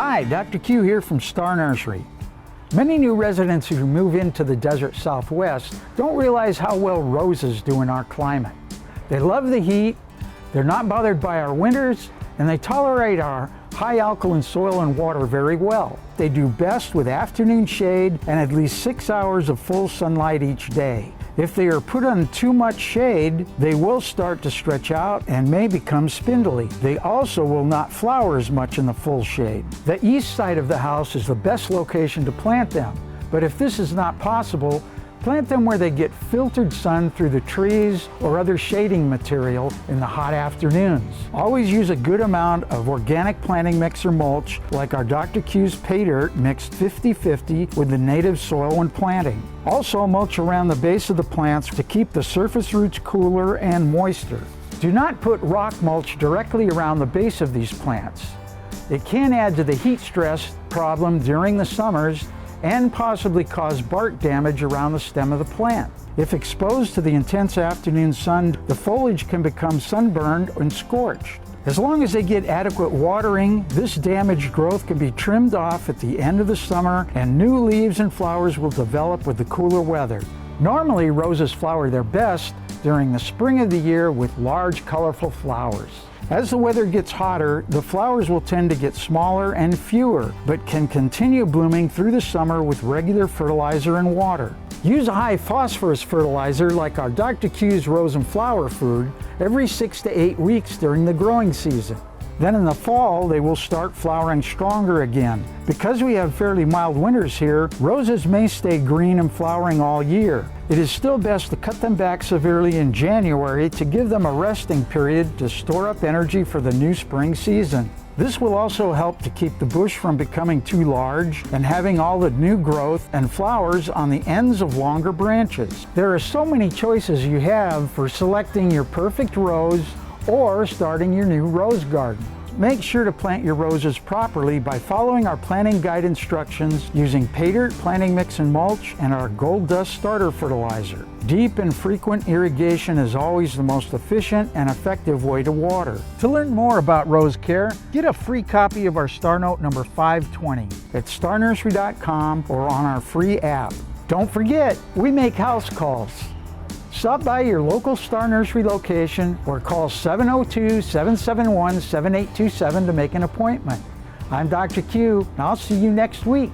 Hi, Dr. Q here from Star Nursery. Many new residents who move into the desert Southwest don't realize how well roses do in our climate. They love the heat, they're not bothered by our winters, and they tolerate our high alkaline soil and water very well. They do best with afternoon shade and at least 6 hours of full sunlight each day. If they are put on too much shade, they will start to stretch out and may become spindly. They also will not flower as much in the full shade. The east side of the house is the best location to plant them, but if this is not possible, plant them where they get filtered sun through the trees or other shading material in the hot afternoons. Always use a good amount of organic planting mix or mulch, like our Dr. Q's pay dirt mixed 50-50 with the native soil when planting. Also mulch around the base of the plants to keep the surface roots cooler and moister. Do not put rock mulch directly around the base of these plants. It can add to the heat stress problem during the summers and possibly cause bark damage around the stem of the plant. If exposed to the intense afternoon sun, the foliage can become sunburned and scorched. As long as they get adequate watering, this damaged growth can be trimmed off at the end of the summer and new leaves and flowers will develop with the cooler weather. Normally, roses flower their best during the spring of the year with large, colorful flowers. As the weather gets hotter, the flowers will tend to get smaller and fewer, but can continue blooming through the summer with regular fertilizer and water. Use a high phosphorus fertilizer like our Dr. Q's Rose and Flower Food every 6 to 8 weeks during the growing season. Then in the fall, they will start flowering stronger again. Because we have fairly mild winters here, roses may stay green and flowering all year. It is still best to cut them back severely in January to give them a resting period to store up energy for the new spring season. This will also help to keep the bush from becoming too large and having all the new growth and flowers on the ends of longer branches. There are so many choices you have for selecting your perfect rose or starting your new rose garden. Make sure to plant your roses properly by following our planting guide instructions using pay dirt, planting mix and mulch, and our gold dust starter fertilizer. Deep and frequent irrigation is always the most efficient and effective way to water. To learn more about rose care, get a free copy of our Star Note number 520 at starnursery.com or on our free app. Don't forget, we make house calls. Stop by your local Star Nursery location or call 702-771-7827 to make an appointment. I'm Dr. Q, and I'll see you next week.